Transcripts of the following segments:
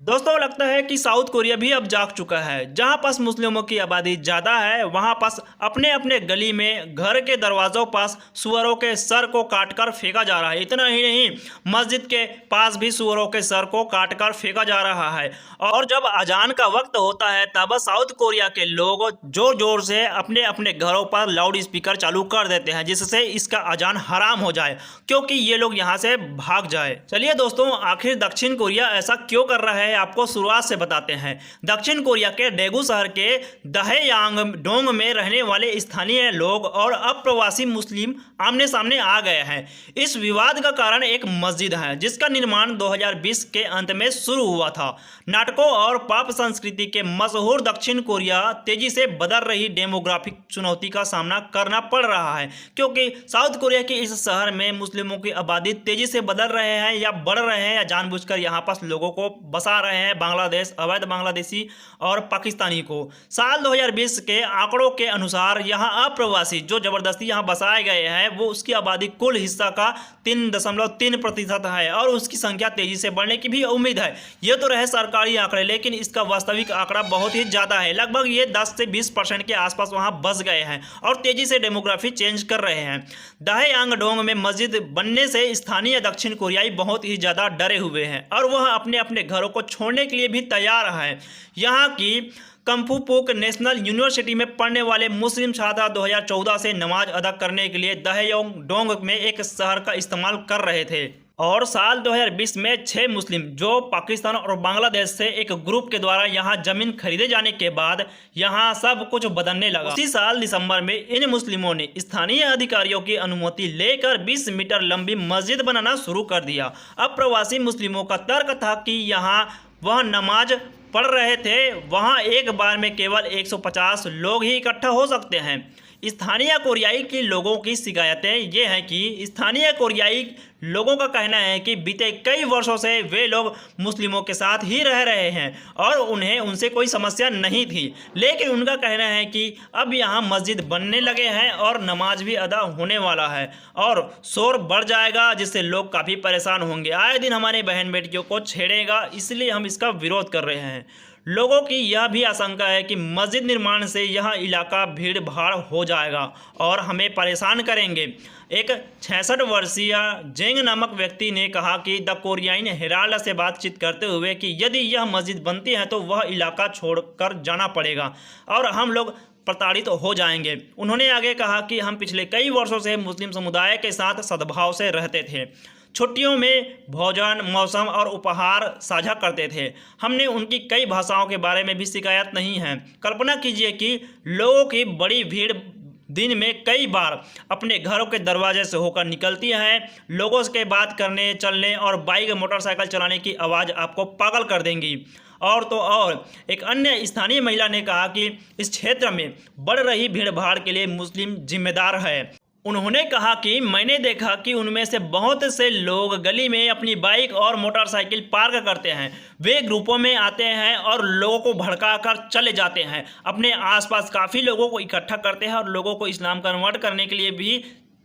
दोस्तों लगता है कि साउथ कोरिया भी अब जाग चुका है। जहां पास मुस्लिमों की आबादी ज़्यादा है वहां पास अपने अपने गली में घर के दरवाज़ों पास सुअरों के सर को काटकर फेंका जा रहा है। इतना ही नहीं, मस्जिद के पास भी सुअरों के सर को काटकर फेंका जा रहा है। और जब अजान का वक्त होता है तब साउथ कोरिया के लोग जोर जोर से अपने अपने घरों पर लाउड स्पीकर चालू कर देते हैं, जिससे इसका अजान हराम हो जाए, क्योंकि ये लोग यहाँ से भाग जाए। चलिए दोस्तों, आखिर दक्षिण कोरिया ऐसा क्यों कर रहा है आपको शुरुआत से बताते हैं। दक्षिण कोरिया के डेगू शहर के दहेयांगडोंग में रहने वाले स्थानीय लोग और अप्रवासी मुस्लिम आमने सामने आ गए हैं। इस विवाद का कारण एक मस्जिद है जिसका निर्माण 2020 के अंत में शुरू हुआ था। नाटकों और पॉप संस्कृति के मशहूर दक्षिण कोरिया तेजी से बदल रही डेमोग्राफिक चुनौती का सामना करना पड़ रहा है, क्योंकि साउथ कोरिया के इस शहर में मुस्लिमों की आबादी तेजी से बदल रहे हैं या बढ़ रहे हैं या जानबूझकर यहाँ पास लोगों को बसा रहे हैं बांग्लादेश, अवैध बांग्लादेशी और पाकिस्तानी को। साल 2020 के आंकड़ों के अनुसार यहाँ अप्रवासी जो जबरदस्ती यहाँ बसाए गए हैं वो उसकी आबादी कुल हिस्सा का 3.3% है और उसकी संख्या तेजी से बढ़ने की भी उम्मीद है। ये तो रहे सरकारी आंकड़े, लेकिन इसका वास्तविक आंकड़ा बहुत ही ज़्यादा है। लगभग ये 10 से 20% के आसपास वहाँ बस गए हैं और तेजी से डेमोग्राफी चेंज कर रहे हैं। दहेयांगडोंग में मस्जिद बनने से स्थानीय दक्षिण कोरियाई बहुत ही ज़्यादा डरे हुए हैं और वह अपने अपने घरों को छोड़ने के लिए भी तैयार है। यहाँ की कंफुपुक नेशनल यूनिवर्सिटी में पढ़ने वाले मुस्लिम छात्र 2014 से नमाज अदा करने के लिए दहेयांगडोंग में एक शहर का इस्तेमाल कर रहे थे और साल 2020 में 6 मुस्लिम जो पाकिस्तान और बांग्लादेश से एक ग्रुप के द्वारा यहाँ जमीन खरीदे जाने के बाद यहाँ सब कुछ बदलने लगा। उसी साल दिसंबर में इन मुस्लिमों ने स्थानीय अधिकारियों की अनुमति लेकर 20 मीटर लंबी मस्जिद बनाना शुरू कर दिया। अब प्रवासी मुस्लिमों का तर्क था कि यहाँ वह नमाज पढ़ रहे थे, वहाँ एक बार में केवल 150 लोग ही इकट्ठा हो सकते हैं। स्थानीय कोरियाई के लोगों की शिकायतें ये हैं कि स्थानीय कोरियाई लोगों का कहना है कि बीते कई वर्षों से वे लोग मुस्लिमों के साथ ही रह रहे हैं और उन्हें उनसे कोई समस्या नहीं थी, लेकिन उनका कहना है कि अब यहाँ मस्जिद बनने लगे हैं और नमाज भी अदा होने वाला है और शोर बढ़ जाएगा, जिससे लोग काफ़ी परेशान होंगे। आए दिन हमारे बहन बेटियों को छेड़ेगा, इसलिए हम इसका विरोध कर रहे हैं। लोगों की यह भी आशंका है कि मस्जिद निर्माण से यह इलाका भीड़ भाड़ हो जाएगा और हमें परेशान करेंगे। एक 66 वर्षीय जेंग नामक व्यक्ति ने कहा कि द कोरियाइन हेराल्ड से बातचीत करते हुए कि यदि यह मस्जिद बनती है तो वह इलाका छोड़कर जाना पड़ेगा और हम लोग प्रताड़ित हो जाएंगे। उन्होंने आगे कहा कि हम पिछले कई वर्षों से मुस्लिम समुदाय के साथ सद्भाव से रहते थे, छुट्टियों में भोजन, मौसम और उपहार साझा करते थे। हमने उनकी कई भाषाओं के बारे में भी शिकायत नहीं है। कल्पना कीजिए कि लोगों की बड़ी भीड़ दिन में कई बार अपने घरों के दरवाजे से होकर निकलती है। लोगों के बात करने, चलने और बाइक मोटरसाइकिल चलाने की आवाज़ आपको पागल कर देंगी। और तो और एक अन्य स्थानीय महिला ने कहा कि इस क्षेत्र में बढ़ रही भीड़ भाड़ के लिए मुस्लिम जिम्मेदार है। उन्होंने कहा कि मैंने देखा कि उनमें से बहुत से लोग गली में अपनी बाइक और मोटरसाइकिल पार्क करते हैं। वे ग्रुपों में आते हैं और लोगों को भड़काकर चले जाते हैं, अपने आसपास काफ़ी लोगों को इकट्ठा करते हैं और लोगों को इस्लाम कन्वर्ट करने के लिए भी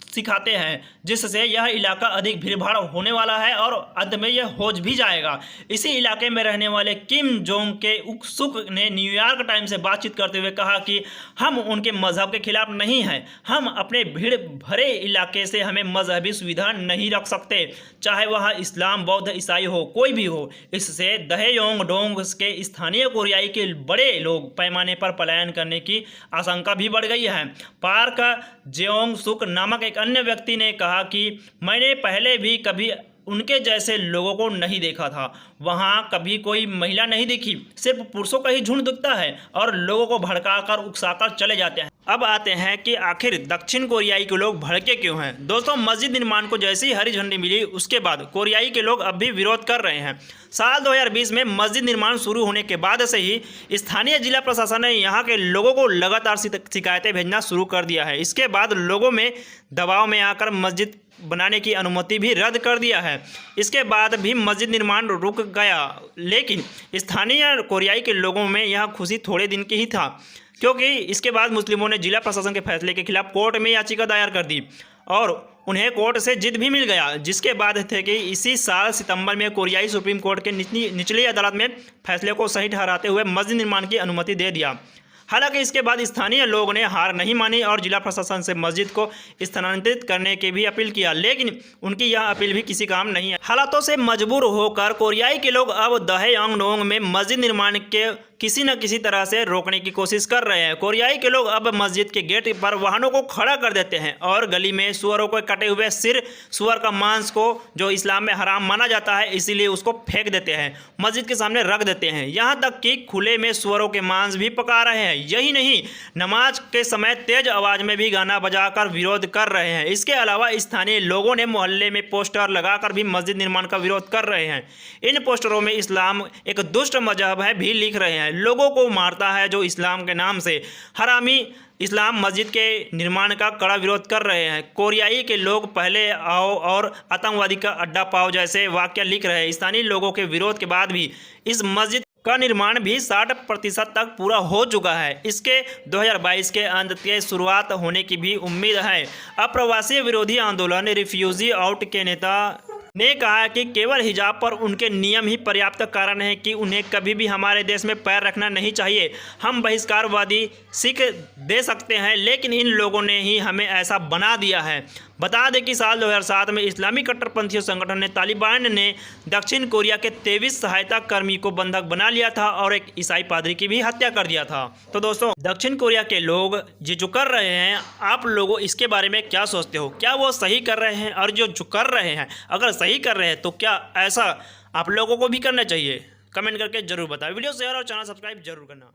सिखाते हैं, जिससे यह इलाका अधिक भीड़भाड़ होने वाला है और अंत में यह हो भी जाएगा। इसी इलाके में रहने वाले किम जोंग के उक्सुक ने न्यूयॉर्क टाइम्स से बातचीत करते हुए कहा कि हम उनके मजहब के खिलाफ नहीं हैं, हम अपने भीड़ भरे इलाके से हमें मजहबी सुविधा नहीं रख सकते, चाहे वह इस्लाम, बौद्ध, ईसाई हो, कोई भी हो। इससे दहेयांगडोंग के स्थानीय कोरियाई के बड़े लोग पैमाने पर पलायन करने की आशंका भी बढ़ गई है। पार्क जेओंग सुक नामक एक अन्य व्यक्ति ने कहा कि मैंने पहले भी कभी उनके जैसे लोगों को नहीं देखा था, वहाँ कभी कोई महिला नहीं दिखी, सिर्फ पुरुषों का ही झुंड दिखता है और लोगों को भड़काकर उकसाकर चले जाते हैं। अब आते हैं कि आखिर दक्षिण कोरियाई के लोग भड़के क्यों हैं। दोस्तों, मस्जिद निर्माण को जैसे ही हरी झंडी मिली उसके बाद कोरियाई के लोग अब भी विरोध कर रहे हैं। साल 2020 में मस्जिद निर्माण शुरू होने के बाद से ही स्थानीय जिला प्रशासन ने यहाँ के लोगों को लगातार शिकायतें भेजना शुरू कर दिया है। इसके बाद लोगों में दबाव में आकर मस्जिद बनाने की अनुमति भी रद्द कर दिया है। इसके बाद भी मस्जिद निर्माण रुक गया, लेकिन स्थानीय कोरियाई के लोगों में यह खुशी थोड़े दिन की ही था, क्योंकि इसके बाद मुस्लिमों ने जिला प्रशासन के फैसले के खिलाफ कोर्ट में याचिका दायर कर दी और उन्हें कोर्ट से जिद भी मिल गया, जिसके बाद थे कि इसी साल सितंबर में कोरियाई सुप्रीम कोर्ट के निचली अदालत में फैसले को सही ठहराते हुए मस्जिद निर्माण की अनुमति दे दिया। हालांकि इसके बाद स्थानीय लोगों ने हार नहीं मानी और जिला प्रशासन से मस्जिद को स्थानांतरित करने की भी अपील किया, लेकिन उनकी यह अपील भी किसी काम नहीं है। हालातों से मजबूर होकर कोरियाई के लोग अब दहेयांगडोंग में मस्जिद निर्माण के किसी न किसी तरह से रोकने की कोशिश कर रहे हैं। कोरियाई के लोग अब मस्जिद के गेट पर वाहनों को खड़ा कर देते हैं और गली में सुअरों को कटे हुए सिर, सुअर का मांस को जो इस्लाम में हराम माना जाता है, इसीलिए उसको फेंक देते हैं, मस्जिद के सामने रख देते हैं। यहाँ तक कि खुले में सुअरों के मांस भी पका रहे हैं। यही नहीं, नमाज के समय तेज आवाज में भी गाना बजाकर विरोध कर रहे हैं। इसके अलावा स्थानीय लोगों ने मोहल्ले में पोस्टर लगाकर भी मस्जिद निर्माण का विरोध कर रहे हैं। इन पोस्टरों में इस्लाम एक दुष्ट मजहब है भी लिख रहे हैं, लोगों को मारता है जो इस्लाम के नाम से। हरामी इस्लाम मस्जिद के निर्माण का कड़ा विरोध कर रहे हैं। कोरियाई के लोग पहले आओ और आतंकवादी का अड्डा पाओ जैसे वाक्य लिख रहे हैं। स्थानीय लोगों के विरोध के बाद भी इस मस्जिद का निर्माण भी 60% तक पूरा हो चुका है। इसके 2022 के अंत के शुरुआत होने की भी उम्मीद है। अप्रवासी विरोधी आंदोलन रिफ्यूजी आउट के नेता ने कहा कि केवल हिजाब पर उनके नियम ही पर्याप्त कारण है कि उन्हें कभी भी हमारे देश में पैर रखना नहीं चाहिए। हम बहिष्कारवादी सीख दे सकते हैं, लेकिन इन लोगों ने ही हमें ऐसा बना दिया है। बता दें कि साल 2007 में इस्लामी कट्टरपंथी संगठन ने तालिबान ने दक्षिण कोरिया के 23 सहायता कर्मी को बंधक बना लिया था और एक ईसाई पादरी की भी हत्या कर दिया था। तो दोस्तों, दक्षिण कोरिया के लोग जो कर रहे हैं, आप लोगों इसके बारे में क्या सोचते हो? क्या वो सही कर रहे हैं? और जो कर रहे हैं, अगर सही कर रहे हैं तो क्या ऐसा आप लोगों को भी करना चाहिए? कमेंट करके जरूर बताएं। वीडियो शेयर और चैनल सब्सक्राइब जरूर करना।